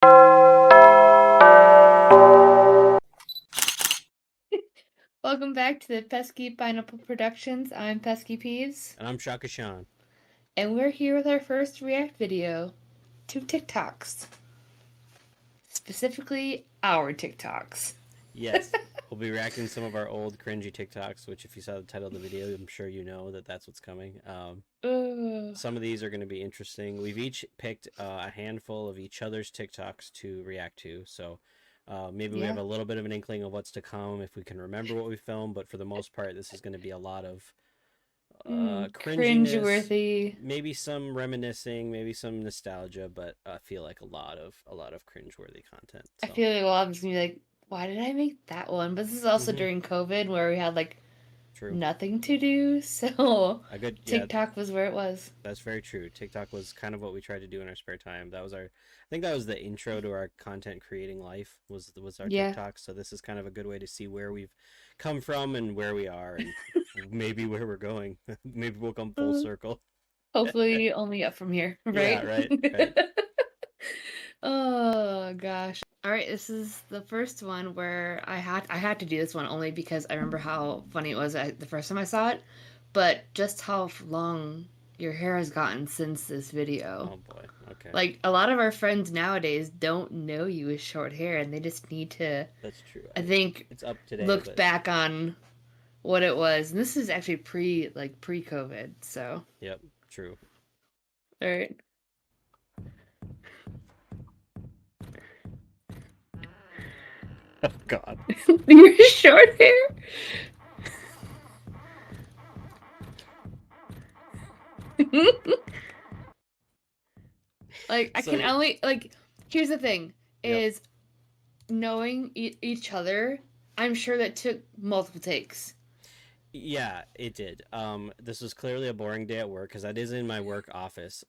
Welcome back to the Pesky Pineapple Productions. I'm Pesky Peas, And I'm Shaka Sean. and we're here with our first React video to TikToks. Specifically, our TikToks. Yes, we'll be reacting to some of our old cringy TikToks, which if you saw the title of the video, I'm sure you know that that's what's coming. Some of these are going to be interesting. We've each picked a handful of each other's TikToks to react to, so maybe we have a little bit of an inkling of what's to come if we can remember what we filmed, but for the most part, this is going to be a lot of cringiness, Cringeworthy. maybe some reminiscing, maybe some nostalgia, but I feel like a lot of cringeworthy content. I So. feel like a lot of us gonna be like, why did I make that one? But this is also during COVID where we had like True. nothing to do, so A good TikTok was where it was. That's very true. TikTok was kind of what we tried to do in our spare time. That was I think that was the intro to our content creating life was our TikTok. So this is kind of a good way to see where we've come from and where we are and maybe where we're going. Maybe we'll come full circle. Hopefully only up from here, right? Yeah, right. Oh gosh. All right, this is the first one where I had to do this one only because I remember how funny it was the first time I saw it, but just how long your hair has gotten since this video. Oh boy. Okay. Like a lot of our friends nowadays don't know you with short hair and they just need to That's true. I think it's up today. Look back on what it was. And this is actually pre-COVID, so. Yep, true. All right. Oh God. Your short hair. Like I can only like. Here's the thing: is knowing each other. I'm sure that took multiple takes. Yeah, it did. This was clearly a boring day at work because that is in my work office.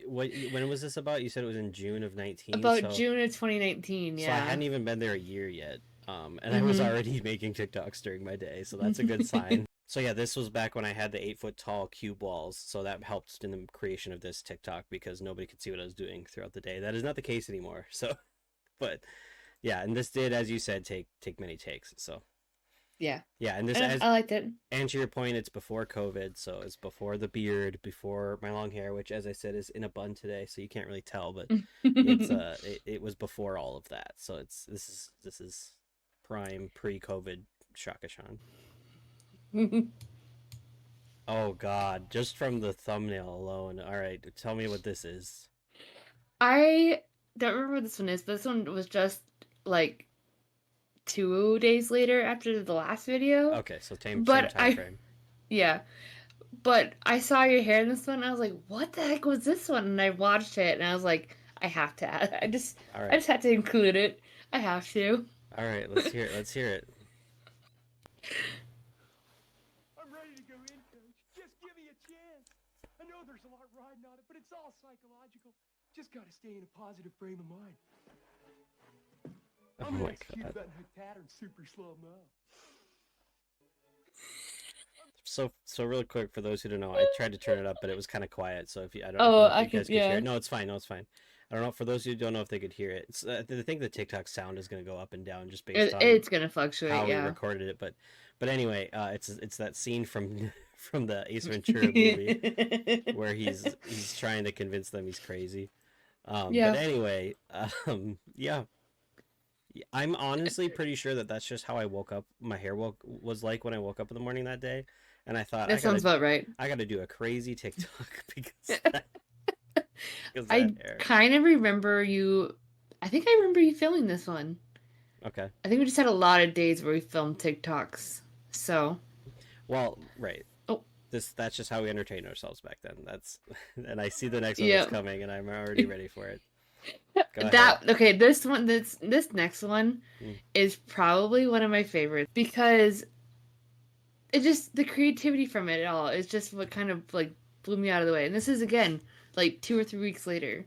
When was this about? You said it was in June of 19. About June of 2019. Yeah. So I hadn't even been there a year yet. And I was already making TikToks during my day, so that's a good sign. So yeah, this was back when I had the 8-foot tall cube walls, so that helped in the creation of this TikTok because nobody could see what I was doing throughout the day. That is not the case anymore. So, but yeah, and this did, as you said, take many takes. So. Yeah. Yeah, and this I liked it. And to your point, it's before COVID, so it's before the beard, before my long hair, which, as I said, is in a bun today, so you can't really tell, but it's it was before all of that. So this is prime pre-COVID Shaka Sean. Oh God, just from the thumbnail alone. All right, tell me what this is. I don't remember what this one is. This one was just like 2 days later after the last video. Okay, so same time frame. Yeah. But I saw your hair in this one and I was like, what the heck was this one? And I watched it and I was like, I have to add I just had to include it. I have to. All right, let's hear it. I'm ready to go in, coach. Just give me a chance. I know there's a lot riding on it, but it's all psychological. Just gotta stay in a positive frame of mind. I'm gonna execute that pattern super slow-mo. So real quick for those who don't know, I tried to turn it up, but it was kind of quiet. So if you, I don't know if you guys could hear it. No, it's fine. I don't know. For those who don't know if they could hear it, I think the TikTok sound is going to go up and down just based on it's going to fluctuate. How we recorded it, but anyway, it's that scene from the Ace Ventura movie where he's trying to convince them he's crazy. But anyway, yeah. I'm honestly pretty sure that's just how I woke up. My hair was like when I woke up in the morning that day, and I thought that sounds about right. I got to do a crazy TikTok because I kind of remember you. I think I remember you filming this one. Okay. I think we just had a lot of days where we filmed TikToks. So. Well, right. Oh. That's just how we entertained ourselves back then. And I see the next one that's coming, and I'm already ready for it. This next one is probably one of my favorites because it just the creativity from it all is just what kind of like blew me out of the way. And this is again like 2 or 3 weeks later.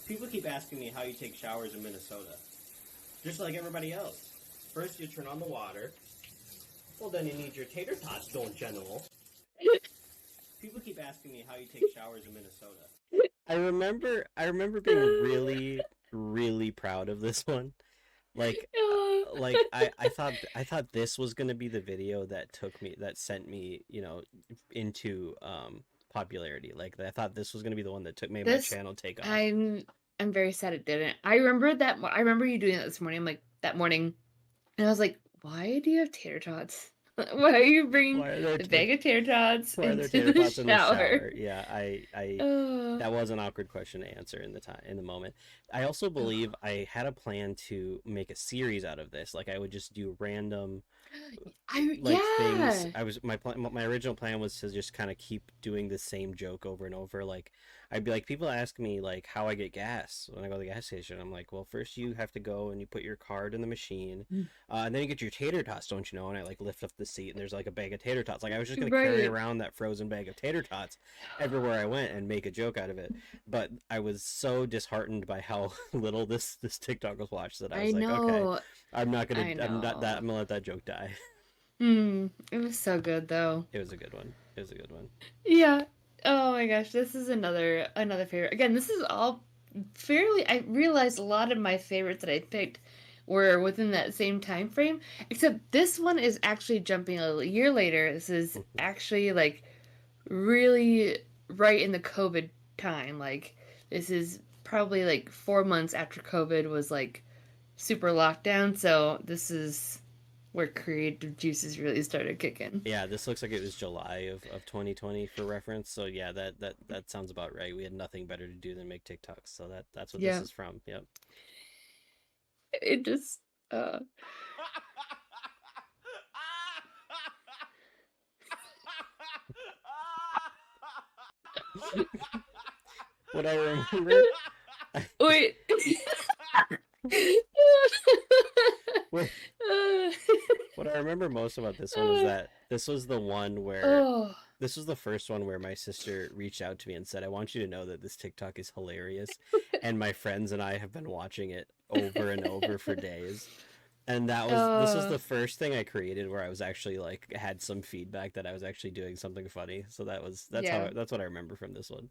People keep asking me how you take showers in Minnesota. Just like everybody else. First you turn on the water. Well, then you need your tater tots, don't general. People keep asking me how you take showers in Minnesota. I remember being really, really proud of this one. Like, I thought this was gonna be the video that sent me, into popularity. Like, I thought this was gonna be the one that made my This channel take off. I'm very sad it didn't. I remember that. I remember you doing that this morning. I'm like that morning, and I was like, "Why do you have tater tots? Why are you bringing Why are there a bag of tater tots why are there into tater the tots in the shower?" shower? Yeah, I Oh, that was an awkward question to answer in the moment. I also believe I had a plan to make a series out of this. Like, I would just do random like things. yeah. I was my original plan was to just kind of keep doing the same joke over and over. Like, I'd be like, people ask me like how I get gas when I go to the gas station. I'm like, well, first you have to go and you put your card in the machine, and then you get your tater tots, don't you know? And I like lift up the seat and there's like a bag of tater tots. Like, I was just gonna carry Right. around that frozen bag of tater tots everywhere I went and make a joke out of it. But I was so disheartened by how little this TikTok was watched that I I was like, okay, know. I'm gonna let that joke die. It was so good though. It was a good one. It was a good one. Yeah. Oh my gosh, this is another favorite. Again, this is all fairly. I realized a lot of my favorites that I picked were within that same time frame, except this one is actually jumping a year later. This is actually like really right in the COVID time. Like this is probably like 4 months after COVID was like super lockdown. So this is where creative juices really started kicking. Yeah, this looks like it was July of 2020 for reference. So yeah, that sounds about right. We had nothing better to do than make TikToks. So that's what this Yeah, is from. Yep. it just uh What I remember wait. what, what I remember most about this one is that this was the one where Oh, this was the first one where my sister reached out to me and said, "I want you to know that this TikTok is hilarious, and my friends and I have been watching it over and over for days." And this was uh, the first thing I created where I was actually like had some feedback that I was actually doing something funny. So yeah. that's what I remember from this one.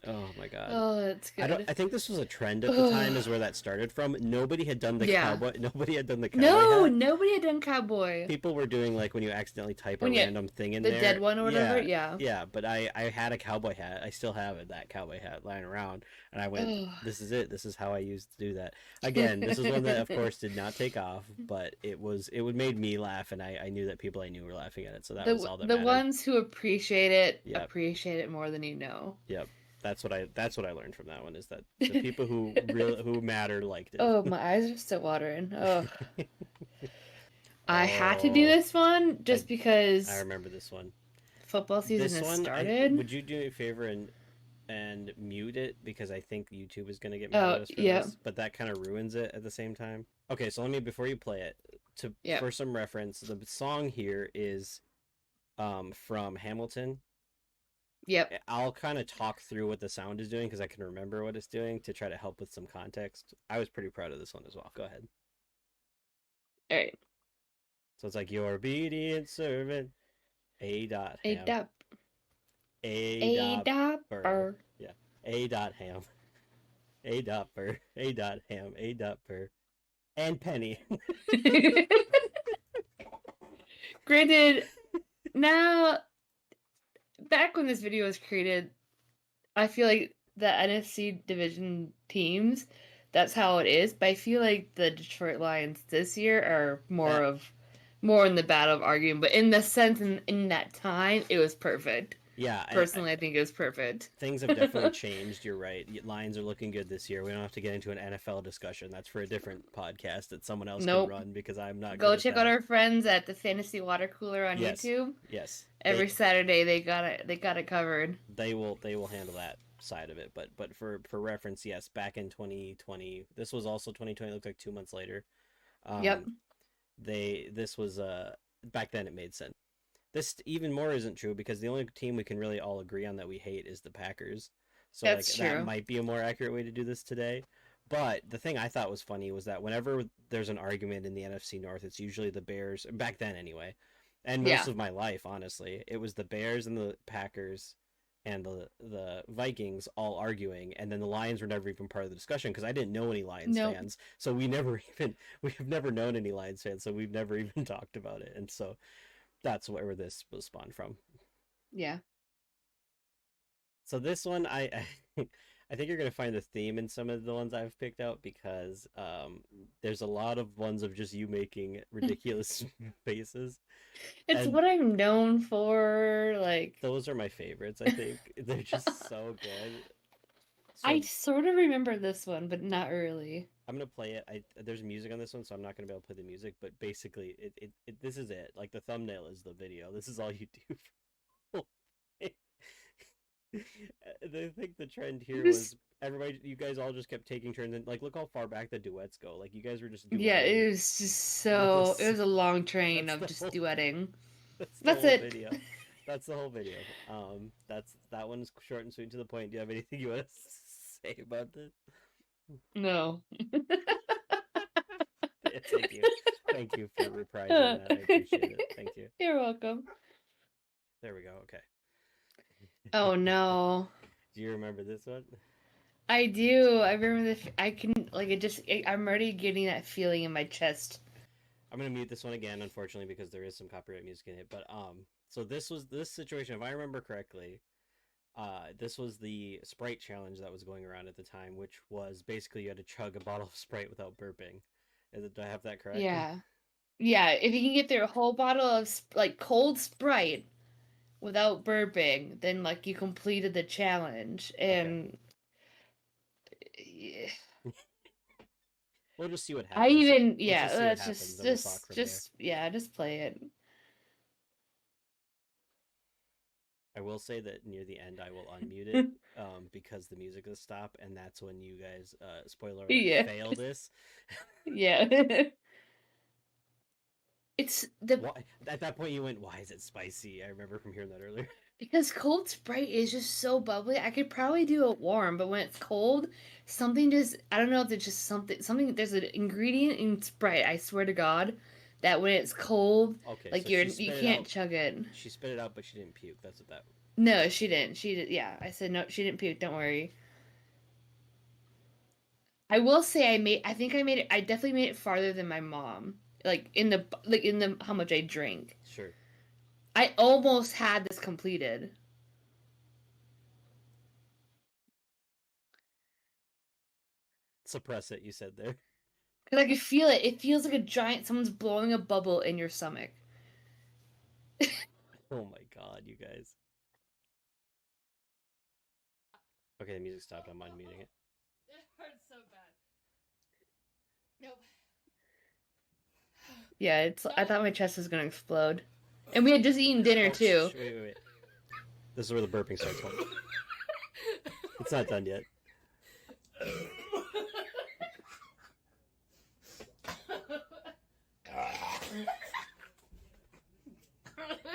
Oh my god. Oh, that's good. I think this was a trend at the time, Oh, is where that started from. Nobody had done the yeah. cowboy. Nobody had done the cowboy No, hat. nobody had done cowboy. People were doing like when you accidentally type a When you random thing in the dead there. one or whatever. Yeah, Yeah. yeah. But I had a cowboy hat. I still have it, that cowboy hat lying around, and I went, Oh. "This is it. This is how I used to do that." Again, this is one that of course did not take off, but it would made me laugh, and I knew that people I knew were laughing at it, so that was all that The mattered. ones who Yep, appreciate it more than you know. yep. That's what I learned from that one, is that the people who matter liked Oh, it. my eyes are still watering. Oh, I had to do Oh, this one I just I because remember this one. football season This has one, I started. would you do me a favor and mute it, because I think YouTube is gonna get mad Oh, at us for yeah, this, but that kind of ruins it at the same time. Okay, so let me, before you play it, yeah, for some reference, the song here is from Hamilton. yep. I'll kind of talk through what the sound is doing because I can remember what it's doing to try to help with some context. I was pretty proud of this one as well. Go ahead. All right. So it's like, your obedient servant, A. Dot A Ham, dap, A. a Dot Burr, dapper. yeah, A. Dot Ham, A. Dot Burr, A. Dot Ham, A. Dot Burr, and Penny. Granted, now back when this video was created, I feel like the NFC division teams, that's how it is. But I feel like the Detroit Lions this year are That more in the battle of arguing. But in the sense in that time, it was perfect. yeah, Personally, I think it was perfect. things have definitely changed. You're right. Lions are looking good this year. We don't have to get into an NFL discussion. That's for a different podcast that someone else can Nope. run, because I'm not Go good at check that. out our friends at the Fantasy WaterCooler on Yes, YouTube. yes. Every Saturday they got it covered. They will handle that side of it. But for reference, yes, back in 2020, this was also 2020. It looked like 2 months later. Yep. This was back then it made sense. This even more isn't true, because the only team we can really all agree on that we hate is the Packers. So That's like, that true. might be a more accurate way to do this today. But the thing I thought was funny was that whenever there's an argument in the NFC North, it's usually the Bears, back then anyway. And most Yeah. of my life, honestly, it was the Bears and the Packers and the Vikings all arguing, and then the Lions were never even part of the discussion because I didn't know any Lions Nope. fans, so we have never known any Lions fans, so we've never even talked about it, and so that's where this was spawned from. Yeah. So this one, I think you're gonna find the theme in some of the ones I've picked out because there's a lot of ones of just you making ridiculous faces. It's And what I'm known for. Like, those are my favorites. I think they're just so good. So I sort of remember this one, but not really. I'm gonna play it. There's music on this one, so I'm not gonna be able to play the music. But basically, this is it. Like the thumbnail is the video. This is all you do. For I think the trend here was everybody. You guys all just kept taking turns, and like look how far back the duets go. Like you guys were just duetting. Yeah, it was just so. It was a long train That's of just duetting. That's the That's whole it. video. That's the whole video. That one's short and sweet to the point. Do you have anything you want to say about this? No. Thank you. Thank you for reprising that. I appreciate it. Thank you. You're welcome. There we go. Okay. Oh no. Do you remember this one? I do. I remember I can like it just. I'm already getting that feeling in my chest. I'm gonna mute this one again, unfortunately, because there is some copyright music in it. But so this situation, if I remember correctly, this was the Sprite challenge that was going around at the time, which was basically you had to chug a bottle of Sprite without burping. Do I have that correct? Yeah. Yeah, if you can get through a whole bottle of like cold Sprite without burping, then like you completed the challenge. And we'll just see what I happens. even Let's let's just play it. I will say that near the end I will unmute it because the music will stop, and that's when you guys spoiler alert fail this. Yeah. It's at that point you went, why is it spicy? I remember from hearing that earlier. Because cold Sprite is just so bubbly. I could probably do it warm, but when it's cold, something just I don't know if it's just something there's an ingredient in Sprite, I swear to God, that when it's cold, okay, like so you can't chug it. She spit it out, but she didn't puke. That's what that. No, she didn't. She did. Yeah, I said no. She didn't puke. Don't worry. I will say I think I made it. I definitely made it farther than my mom. Like in the how much I drink. Sure. I almost had this completed. Suppress it, you said there. Because I could feel it. It feels like a giant. Someone's blowing a bubble in your stomach. Oh my god, you guys. Okay, the music stopped. I'm unmuting it. It hurts so bad. Nope. Yeah, it's. I thought my chest was gonna explode, and we had just eaten dinner too. Wait. This is where the burping starts. It's not done yet.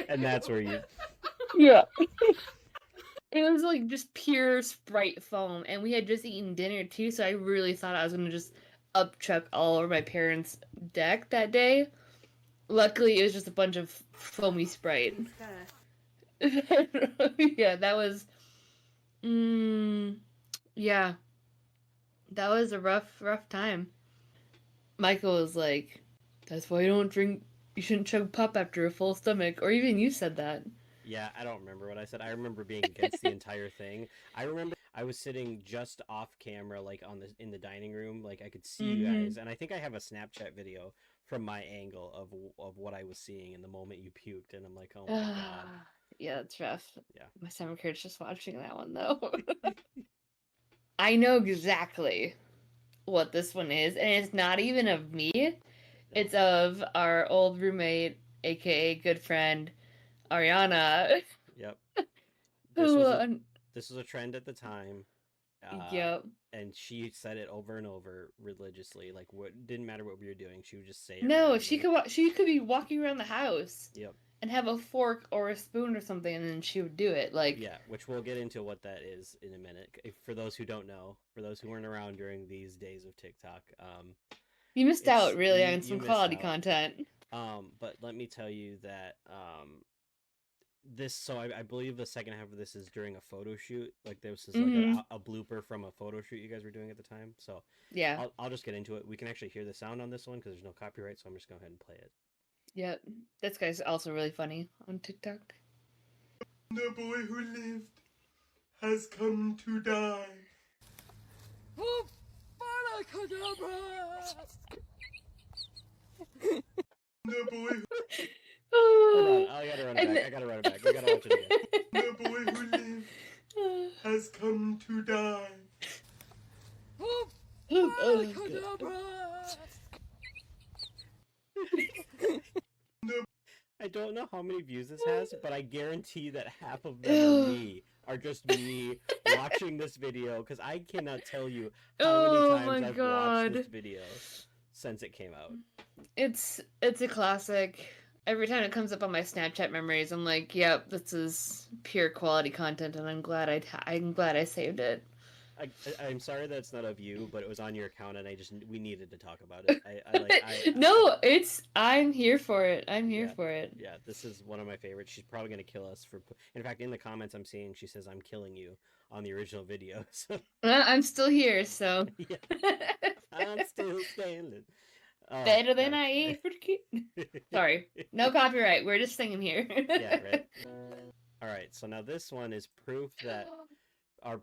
And that's where you. Yeah. It was like just pure Sprite foam, and we had just eaten dinner too, so I really thought I was gonna just upchuck all over my parents' deck that day. Luckily, it was just a bunch of foamy Sprite. Yeah, that was. Yeah, that was a rough time. Michael was like, "That's why you don't drink. You shouldn't chug pop after a full stomach." Or even you said that. Yeah, I don't remember what I said. I remember being against the entire thing. I remember I was sitting just off camera, like in the dining room, like I could see you guys, and I think I have a Snapchat video from my angle of what I was seeing in the moment you puked, and I'm like, oh my god. Yeah, that's rough. Yeah, my stomach hurts just watching that one though. I know exactly what this one is, and it's not even of me. No. It's of our old roommate, aka good friend, Ariana. Yep. This was a trend at the time. Yep. And she said it over and over religiously. Like, what didn't matter what we were doing, she would just say it. No, she could be walking around the house. Yep. And have a fork or a spoon or something, and then she would do it. Like, yeah, which we'll get into what that is in a minute. For those who don't know, for those who weren't around during these days of TikTok, you missed out really on some quality content. But let me tell you that So I believe the second half of this is during a photo shoot. Like this is Mhm. like a blooper from a photo shoot you guys were doing at the time. So Yeah. I'll just get into it. We can actually hear the sound on this one because there's no copyright, so I'm just going to go ahead and play it. Yep. This guy's also really funny on TikTok. The boy who lived has come to die. Oh, the boy who... Hold on, I gotta run it back. I gotta run it back. We gotta watch it again. The boy who lived has come to die. I don't know how many views this has, but I guarantee that half of them are just me watching this video because I cannot tell you how many times I've watched this video since it came out. It's a classic. Every time it comes up on my Snapchat memories, I'm like, "Yep, this is pure quality content," and I'm glad I saved it. I'm sorry that it's not of you, but it was on your account, and we needed to talk about it. No, I'm here for it. I'm here for it. Yeah, this is one of my favorites. She's probably gonna kill us for. In fact, in the comments I'm seeing, she says I'm killing you on the original video. So I'm still here, so yeah. I'm still standing. Oh, better than I ate for Sorry, no copyright. We're just singing here. Yeah, right. All right, so now this one is proof that I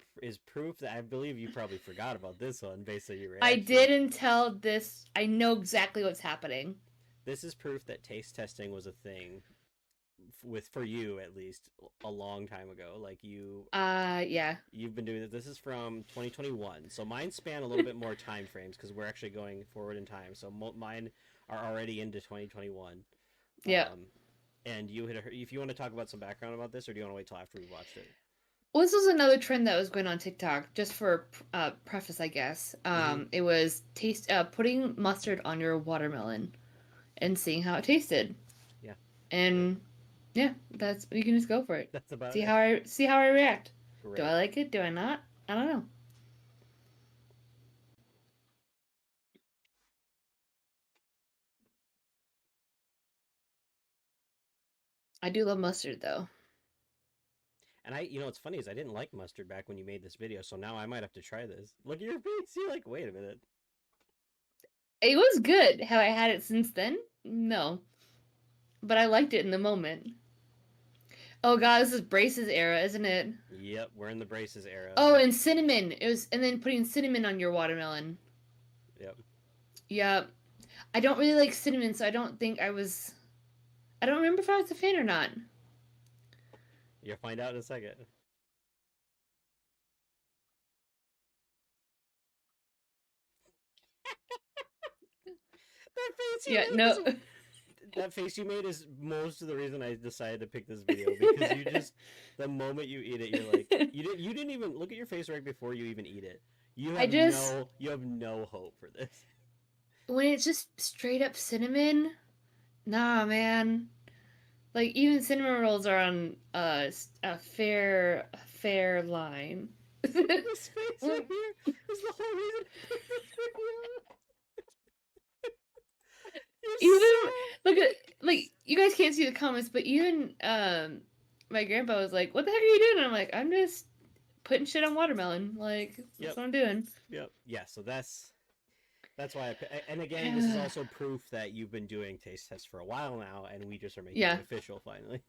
believe you probably forgot about this one based on your reaction. I did until this. I know exactly what's happening. This is proof that taste testing was a thing, for you at least, a long time ago. Like you. Yeah. You've been doing this. This is from 2021, so mine span a little bit more time frames because we're actually going forward in time. So mine are already into 2021. Yeah. And if you want to talk about some background about this, or do you want to wait till after we've watched it? Well, this was another trend that was going on TikTok. Just for preface, I guess. It was putting mustard on your watermelon and seeing how it tasted. Yeah. And yeah, you can just go for it. That's about it. See how I react. Great. Do I like it? Do I not? I don't know. I do love mustard though. And what's funny is I didn't like mustard back when you made this video, so now I might have to try this. Look at your face. You're like, wait a minute. It was good. Have I had it since then? No. But I liked it in the moment. Oh god, this is braces era, isn't it? Yep, we're in the braces era. Oh, and cinnamon. And then putting cinnamon on your watermelon. Yep. Yep. I don't really like cinnamon, so I don't remember if I was a fan or not. You'll find out in a second. That face you made is most of the reason I decided to pick this video, because the moment you eat it, you're like, you didn't even look at your face right before you even eat it. You have no hope for this. When it's just straight up cinnamon, nah, man. Like even cinnamon rolls are on a fair line. This face right here is the whole reason I picked this video. Look at, like, you guys can't see the comments, but even my grandpa was like, "What the heck are you doing?" And I'm like, "I'm just putting shit on watermelon. Like, that's what I'm doing." Yep. Yeah. So that's why and again, this is also proof that you've been doing taste tests for a while now, and we just are making it official finally.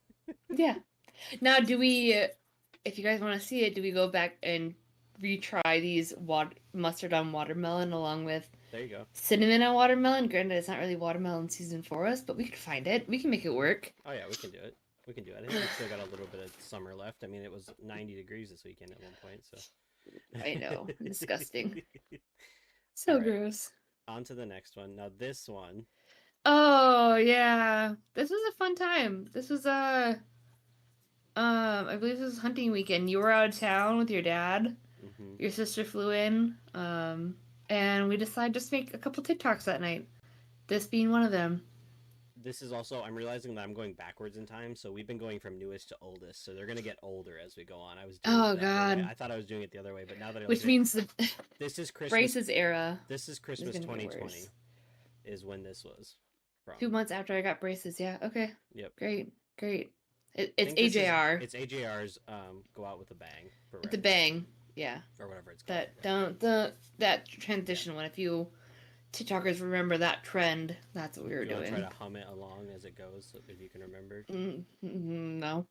Yeah. Now, do we? If you guys want to see it, do we go back and retry these mustard on watermelon along with? There you go. Cinnamon on watermelon. Granted, it's not really watermelon season for us, but we can find it. We can make it work. Oh yeah, we can do it. I think we still got a little bit of summer left. I mean, it was 90 degrees this weekend at one point, so. I know. Disgusting. So gross. On to the next one. Now this one. Oh yeah, this was a fun time. This was I believe this was hunting weekend. You were out of town with your dad. Mm-hmm. Your sister flew in. And we decided just to make a couple TikToks that night. This being one of them. This is also, I'm realizing that I'm going backwards in time, so we've been going from newest to oldest, so they're going to get older as we go on. I was doing God. I thought I was doing it the other way, but now that Which means this is Christmas. Braces era. This is Christmas 2020 is when this was from. 2 months after I got braces, yeah. Okay. Yep. Great. It's AJR. It's AJR's Go Out with a Bang. The bang, yeah. Or whatever it's called. That transition one. If you TikTokers remember that trend, that's what we were doing. Try to hum it along as it goes, if you can remember. No.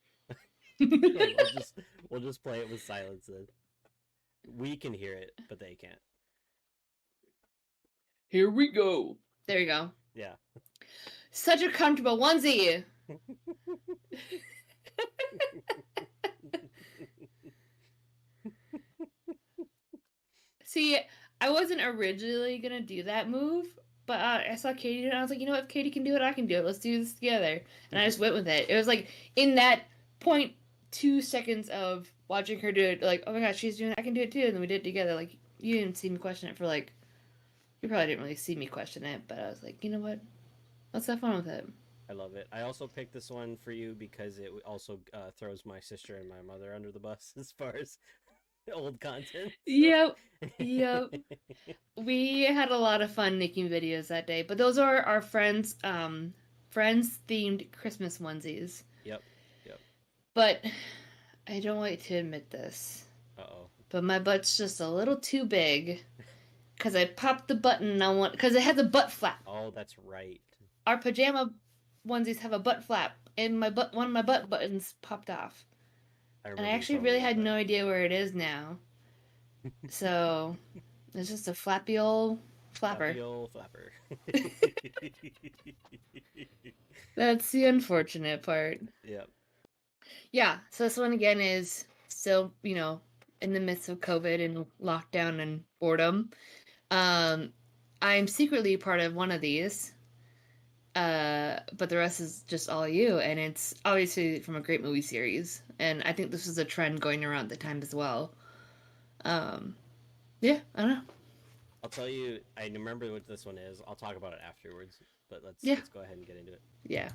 Okay, we'll just play it with silence then. We can hear it, but they can't. Here we go. There you go. Yeah. Such a comfortable onesie. See, I wasn't originally gonna do that move, but I saw Katie do it, and I was like, you know what? If Katie can do it, I can do it. Let's do this together. And I just went with it. It was like in that 0.2 seconds of watching her do it, like, oh my gosh, she's doing it, I can do it too. And then we did it together. Like, you didn't see me question it for like, you probably didn't really see me question it, but I was like, you know what? Let's have fun with it. I love it. I also picked this one for you because it also throws my sister and my mother under the bus as far as old content. So. Yep. We had a lot of fun making videos that day, but those are our friends themed Christmas onesies. Yep. But I don't like to admit this. But my butt's just a little too big because I popped the button on one because it has a butt flap. Oh, that's right. Our pajama onesies have a butt flap, and one of my butt buttons popped off. And I actually really had no idea where it is now. So it's just a flappy old flapper. Flappy old flapper. That's the unfortunate part. Yep. Yeah, so this one again is still, in the midst of COVID and lockdown and boredom. I'm secretly part of one of these. But the rest is just all you, and it's obviously from a great movie series, and I think this was a trend going around at the time as well. Yeah, I don't know. I'll tell you, I remember what this one is. I'll talk about it afterwards, but let's go ahead and get into it. Yeah.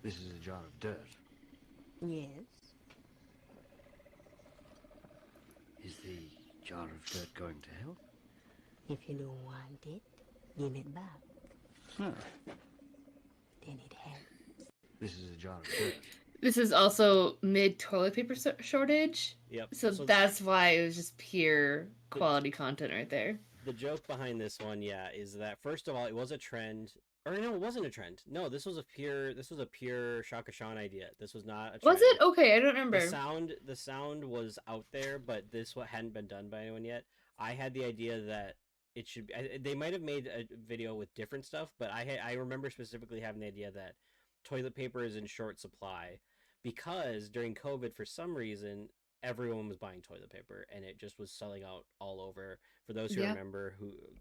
This is a jar of dirt. Yes. Is the jar of dirt going to help? If you don't want it, give it back. Huh. Then it helps. This is a jar of dirt. This is also mid toilet paper shortage. Yep. So that's why it was just pure quality content right there. The joke behind this one, is that first of all, it was a trend. Or no, it wasn't a trend. No, this was a pure Shaka Sean idea. This was not a trend. Was it? Okay, I don't remember. The sound was out there, but this hadn't been done by anyone yet. I had the idea that it should be, they might have made a video with different stuff, but I remember specifically having the idea that toilet paper is in short supply because during COVID, for some reason, everyone was buying toilet paper and it just was selling out all over. For those who remember,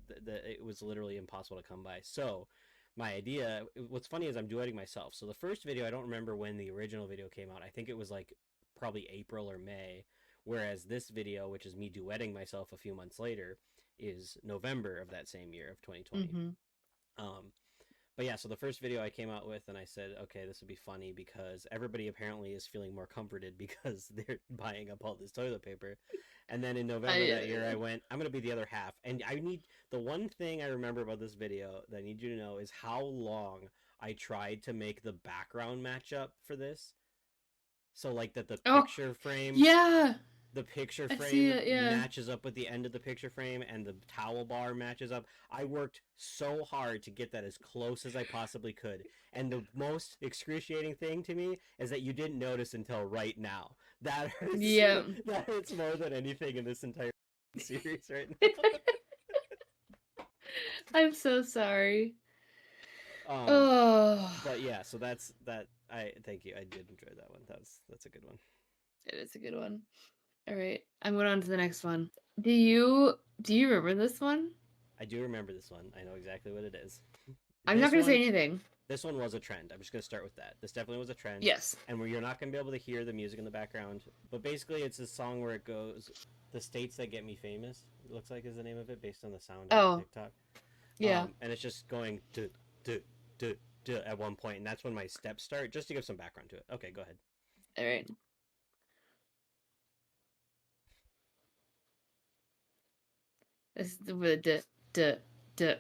it was literally impossible to come by. So my idea, what's funny is I'm duetting myself. So the first video, I don't remember when the original video came out. I think it was like probably April or May. Whereas this video, which is me duetting myself a few months later, is November of that same year of 2020. Mm-hmm. But yeah, so the first video I came out with, and I said, okay, this would be funny because everybody apparently is feeling more comforted because they're buying up all this toilet paper. And then in November that year, I went, I'm going to be the other half. And the one thing I remember about this video that I need you to know is how long I tried to make the background match up for this. So like that the picture frame. Yeah. The picture frame matches up with the end of the picture frame and the towel bar matches up. I worked so hard to get that as close as I possibly could. And the most excruciating thing to me is that you didn't notice until right now. That hurts. Yeah. That hurts more than anything in this entire series right now. I'm so sorry. But yeah, so that's that. Thank you. I did enjoy that one. That's a good one. It is a good one. All right, I'm going on to the next one. Do you remember this one? I do remember this one. I know exactly what it is. I'm not going to say anything. This one was a trend. I'm just going to start with that. This definitely was a trend. Yes. And where you're not going to be able to hear the music in the background. But basically, it's a song where it goes, "The States That Get Me Famous," it looks like is the name of it, based on the sound of TikTok. Yeah. And it's just going, duh, duh, duh, duh, at one point, and that's when my steps start, just to give some background to it. Okay, go ahead. All right. This is the duh.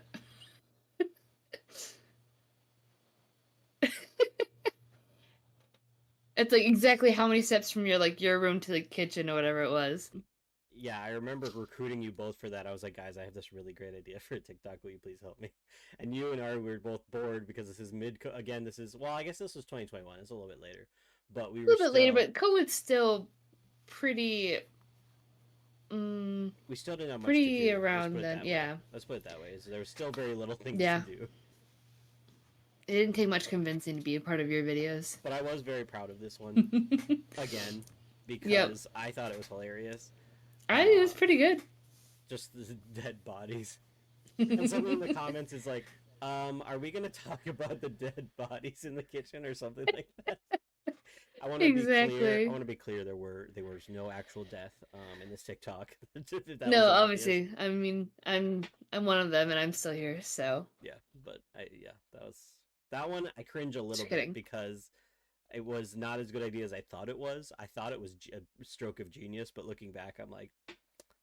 It's like exactly how many steps from your room to the kitchen or whatever it was. Yeah, I remember recruiting you both for that. I was like, guys, I have this really great idea for a TikTok. Will you please help me? And you and I were both bored because this is again. This is, well, I guess this was 2021. It's a little bit later, but we A were little bit later, still but COVID's still pretty we still didn't have much to pretty do. Let's around put it then. that way. Yeah. Let's put it that way. So there was still very little things Yeah. to do. It didn't take much convincing to be a part of your videos. But I was very proud of this one again because I thought it was hilarious. I think it was pretty good. Just the dead bodies. And someone in the comments is like, are we gonna talk about the dead bodies in the kitchen or something like that? I want to be clear. I want to be clear. There was no actual death in this TikTok. No, obviously. I mean, I'm one of them, and I'm still here. So yeah, but that one. I cringe a little bit because it was not as good idea as I thought it was. I thought it was a stroke of genius, but looking back, I'm like,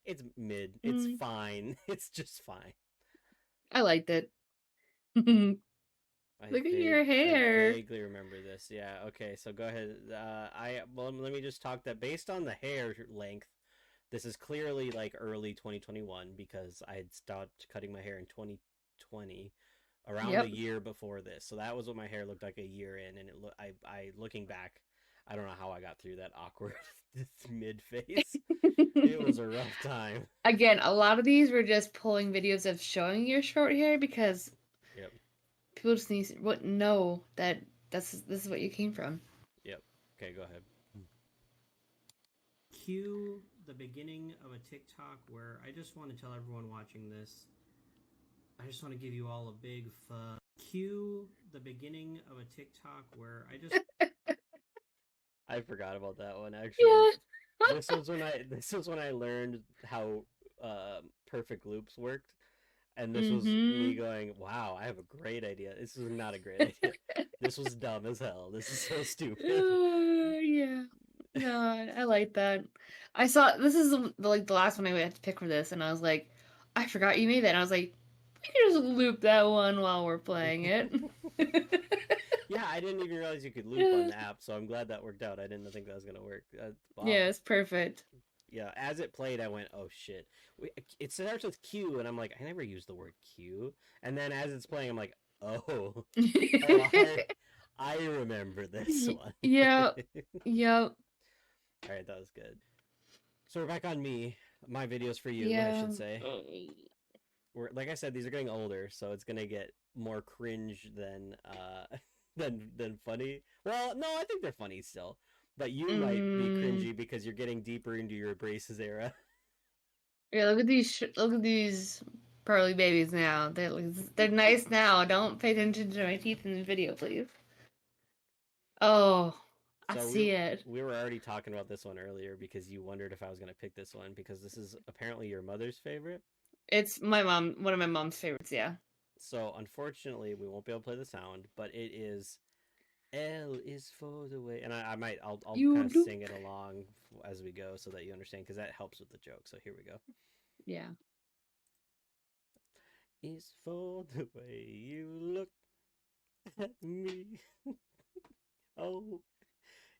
it's mid. It's fine. It's just fine. I liked it. Look at your hair. I vaguely remember this. Yeah. Okay. So go ahead. Let me just talk that based on the hair length, this is clearly like early 2021 because I had stopped cutting my hair in 2020, around the year before this. So that was what my hair looked like a year in, and I looking back, I don't know how I got through that awkward mid phase. It was a rough time. Again, a lot of these were just pulling videos of showing your short hair because people just need to know that this is what you came from. Yep. Okay, go ahead. Cue the beginning of a TikTok where I just want to tell everyone watching this, I just want to give you all a big cue the beginning of a TikTok where I just I forgot about that one actually. Yeah. This was when I learned how perfect loops worked. And this was me going, wow, I have a great idea. This is not a great idea. This was dumb as hell. This is so stupid. Yeah. No, I like that. I saw, this is the last one I had to pick for this, and I was like, I forgot you made that. And I was like, we can just loop that one while we're playing it. Yeah, I didn't even realize you could loop on the app, so I'm glad that worked out. I didn't think that was going to work. Wow. Yeah, it's perfect. Yeah, as it played, I went, oh shit. It starts with Q, and I'm like, I never used the word Q. And then as it's playing, I'm like, oh, I remember this one. Yeah. Yep. All right, that was good. So we're back on me. My videos for you, I should say. Like I said, these are getting older, so it's gonna get more cringe than funny. Well, no, I think they're funny still. But you might be cringy because you're getting deeper into your braces era. Yeah, look at these pearly babies now. They're nice now. Don't pay attention to my teeth in the video, please. Oh, I see it. We were already talking about this one earlier because you wondered if I was going to pick this one because this is apparently your mother's favorite. It's one of my mom's favorites, yeah. So, unfortunately, we won't be able to play the sound, but it is L is for the way, and I'll kind of sing it along as we go so that you understand because that helps with the joke. So here we go. Yeah. Is for the way you look at me. Oh,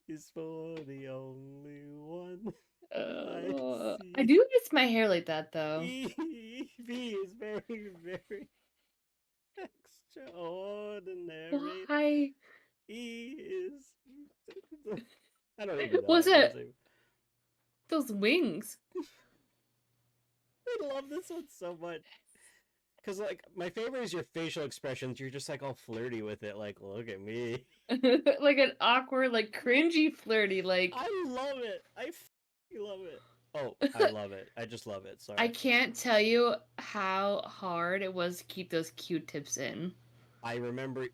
is for the only one. I do miss my hair like that though. V is very, very extraordinary. Hi. E is. I don't even know. What's it? Those wings. I love this one so much. Because, like, my favorite is your facial expressions. You're just, like, all flirty with it. Like, look at me. Like an awkward, like, cringy flirty, like... I love it. I love it. Oh, I love it. I just love it. Sorry. I can't tell you how hard it was to keep those Q-tips in. I remember...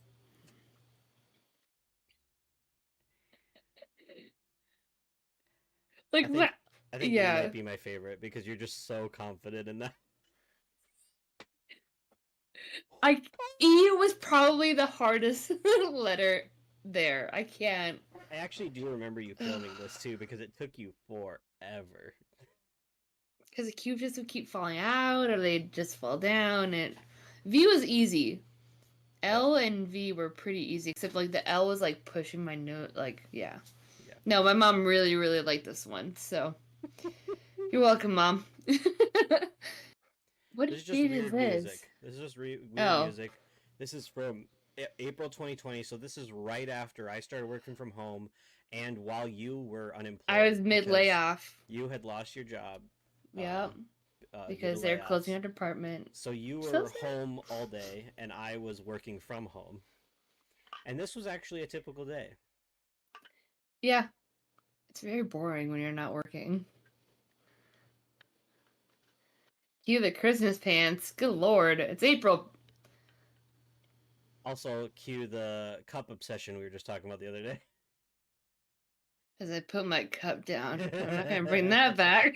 Like, I think you might be my favorite because you're just so confident in that. E was probably the hardest letter there. I can't. I actually do remember you filming this too because it took you forever. Because the Q just would keep falling out or they'd just fall down. And V was easy. L and V were pretty easy, except like the L was like pushing my nose. Like, yeah. No, my mom really, really liked this one, so you're welcome, Mom. What This is just date is weird this? music. This is just weird Oh. music. This is from April 2020, so this is right after I started working from home, and while you were unemployed. I was mid layoff. You had lost your job. Yep. Because due to they're closing layoffs. our department. So you So were sad. home all day, and I was working from home. And this was actually a typical day. Yeah. It's very boring when you're not working. Cue the Christmas pants. Good lord. It's April. Also, cue the cup obsession we were just talking about the other day. As I put my cup down. I'm not going to bring that back.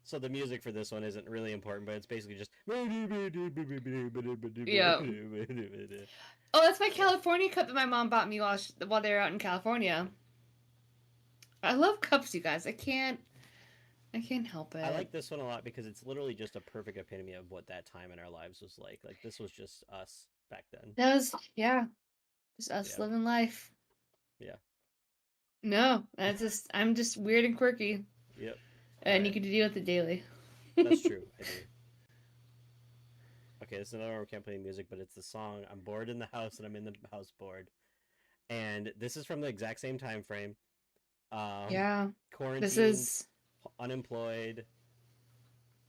So the music for this one isn't really important, but it's basically just... Yeah. Oh, that's my California cup that my mom bought me while they were out in California. I love cups, you guys. I can't help it. I like this one a lot because it's literally just a perfect epitome of what that time in our lives was like. Like, this was just us back then. That was, yeah. Just us living life. Yeah. No, I'm just weird and quirky. Yep. And you get to deal with it daily. That's true. I do. Okay, this is another one we can't play music, but it's the song "I'm Bored in the House and I'm in the House Bored," and this is from the exact same time frame. Yeah. Quarantined. This is unemployed.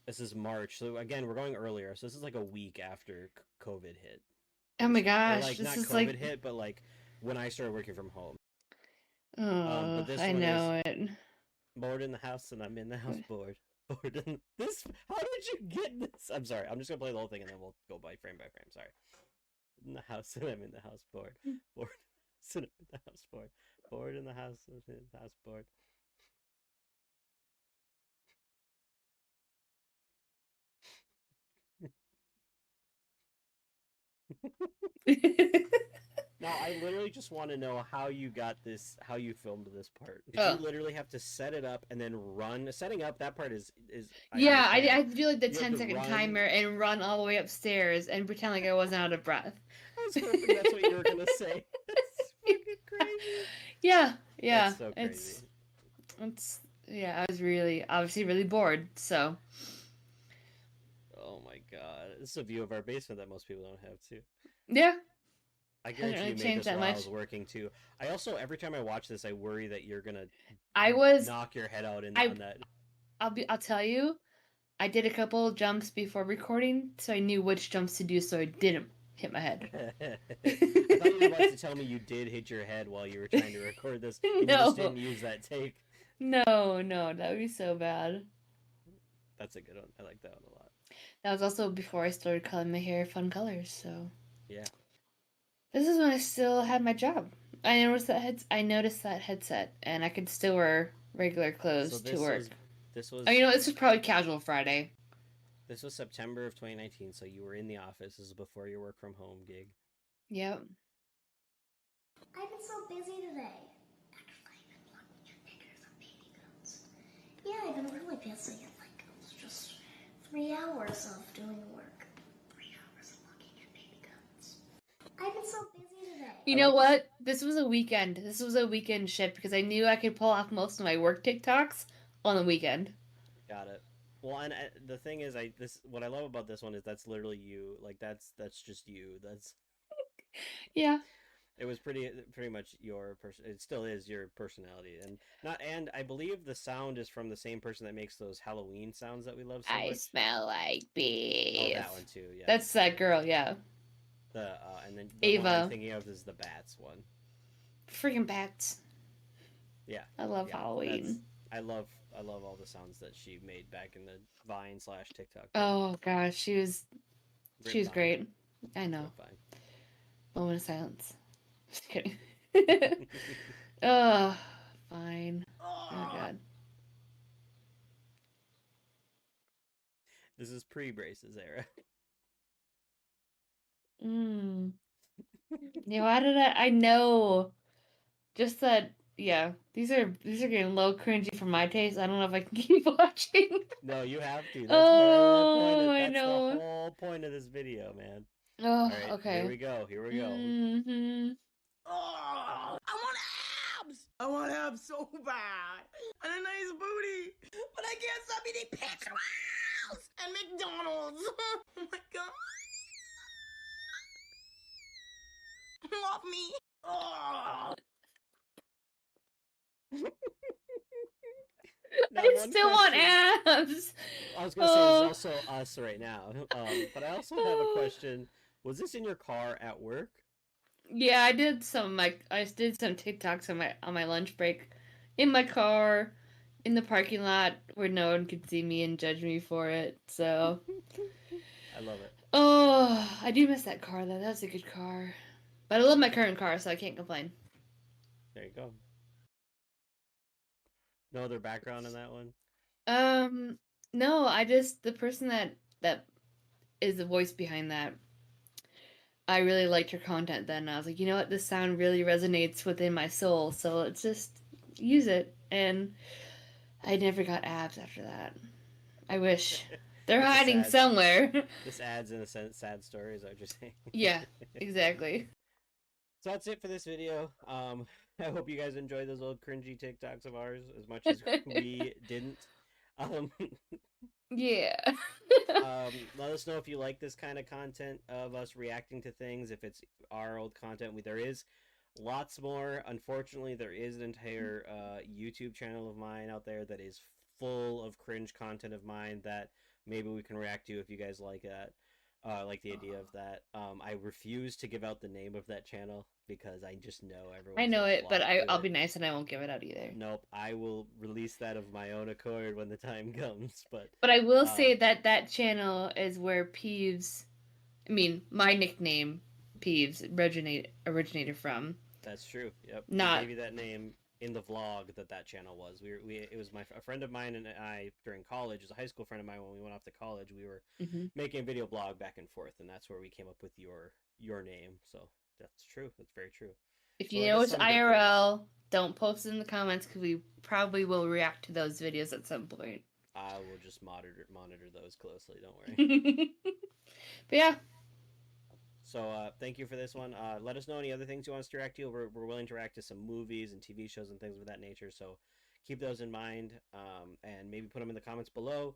This is March, so again we're going earlier. So this is like a week after COVID hit. Oh my gosh! Or like, this not is COVID like hit, but like when I started working from home. Oh, but this I one know is it. Bored in the house and I'm in the house bored. Bored in this. How did you get this? I'm sorry. I'm just gonna play the whole thing and then we'll go by frame. Sorry. In the house and I'm in the house bored. Bored in the house bored. Bored in the house and I'm in the house bored. Now, I literally just want to know how you got this, how you filmed this part. Did you literally have to set it up and then run? Setting up, that part is yeah, I do like the You have to 10-second run. timer and run all the way upstairs and pretend like I wasn't out of breath. I was hoping that's what you were going to say. That's fucking crazy. Yeah. That's so crazy. I was obviously really bored, so. Oh my god. This is a view of our basement that most people don't have, too. Yeah. I guarantee you made this while I was working, too. I also, every time I watch this, I worry that you're going to knock your head out on that. I'll tell you, I did a couple jumps before recording, so I knew which jumps to do so I didn't hit my head. I thought you were about to tell me you did hit your head while you were trying to record this. And No. You just didn't use that take. No, that would be so bad. That's a good one. I like that one a lot. That was also before I started coloring my hair fun colors, so. Yeah. This is when I still had my job. I noticed that headset, and I could still wear regular clothes to work. This was. Oh, this was probably casual Friday. This was September of 2019, so you were in the office. This is before your work from home gig. Yep. I've been so busy today. Actually, I've been looking at pictures of baby goats. Yeah, I've been really busy. Like, it was just 3 hours of doing work. 3 hours of looking at baby goats. I've been so busy today. You know what? This was a weekend. This was a weekend shift because I knew I could pull off most of my work TikToks on the weekend. Got it. Well, and the thing is, what I love about this one is that's literally you. Like, that's just you. That's. Yeah. It was pretty much your person. It still is your personality, and I believe the sound is from the same person that makes those Halloween sounds that we love so much. I smell like beef. Oh, that one too. Yeah. That's that girl. Yeah. And then the Ava. one I'm thinking of is the bats one. Freaking bats. Yeah. I love Halloween. I love all the sounds that she made back in the Vine/TikTok. Oh gosh, she was great. I know. Moment of silence. Just kidding. Oh, fine. Oh god. This is pre-braces era. Yeah, why did I know? Just that. Yeah, these are getting a little cringy for my taste. I don't know if I can keep watching. No, you have to. That's I know. the whole point of this video, man. Oh, right, okay. Here we go. Mm-hmm. Oh, I want abs. I want abs so bad. And a nice booty. But I can't stop eating pizza rolls and McDonald's. Oh my god. Love me. Oh. Now, I one still want question- abs. I was gonna say this is also us right now, but I also have a question. Was this in your car at work? Yeah, I did some TikToks on my lunch break, in my car, in the parking lot where no one could see me and judge me for it. So, I love it. oh, I do miss that car though. That was a good car, but I love my current car, so I can't complain. There you go. No other background on that one? No, I just the person that is the voice behind that. I really liked her content then. I was like, you know what, this sound really resonates within my soul, so let's just use it. And I never got abs after that. I wish. They're It's a hiding sad- somewhere. This adds in a sense sad story, is that what you're saying? Yeah, exactly. So that's it for this video. I hope you guys enjoyed those old cringy TikToks of ours as much as we didn't. Yeah. Let us know if you like this kind of content of us reacting to things. If it's our old content, there is lots more. Unfortunately, there is an entire YouTube channel of mine out there that is full of cringe content of mine that maybe we can react to if you guys like that. Like the idea of that. I refuse to give out the name of that channel because I just know everyone. I know it, but I'll be nice and I won't give it out either. Nope, I will release that of my own accord when the time comes. But I will say that channel is where Peeves, I mean, my nickname Peeves originated from. That's true. Yep. Not I gave you that name in the vlog that channel was. It was a friend of mine and I during college. It was a high school friend of mine when we went off to college. We were making a video blog back and forth, and that's where we came up with your name. So that's true. That's very true. If you know it's IRL, don't post it in the comments because we probably will react to those videos at some point. I will just monitor those closely. Don't worry. But yeah. So thank you for this one. Let us know any other things you want us to react to. We're willing to react to some movies and TV shows and things of that nature. So keep those in mind, and maybe put them in the comments below.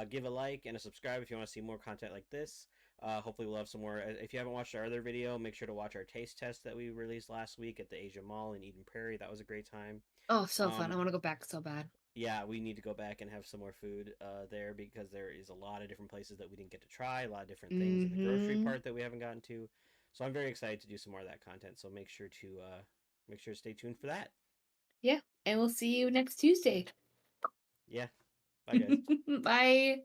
Give a like and a subscribe if you want to see more content like this. Hopefully we'll have some more. If you haven't watched our other video, make sure to watch our taste test that we released last week at the Asia Mall in Eden Prairie. That was a great time. Oh, so fun. I want to go back so bad. Yeah, we need to go back and have some more food there because there is a lot of different places that we didn't get to try, a lot of different things in the grocery part that we haven't gotten to. So I'm very excited to do some more of that content. So make sure to stay tuned for that. Yeah, and we'll see you next Tuesday. Yeah. Bye guys. Bye.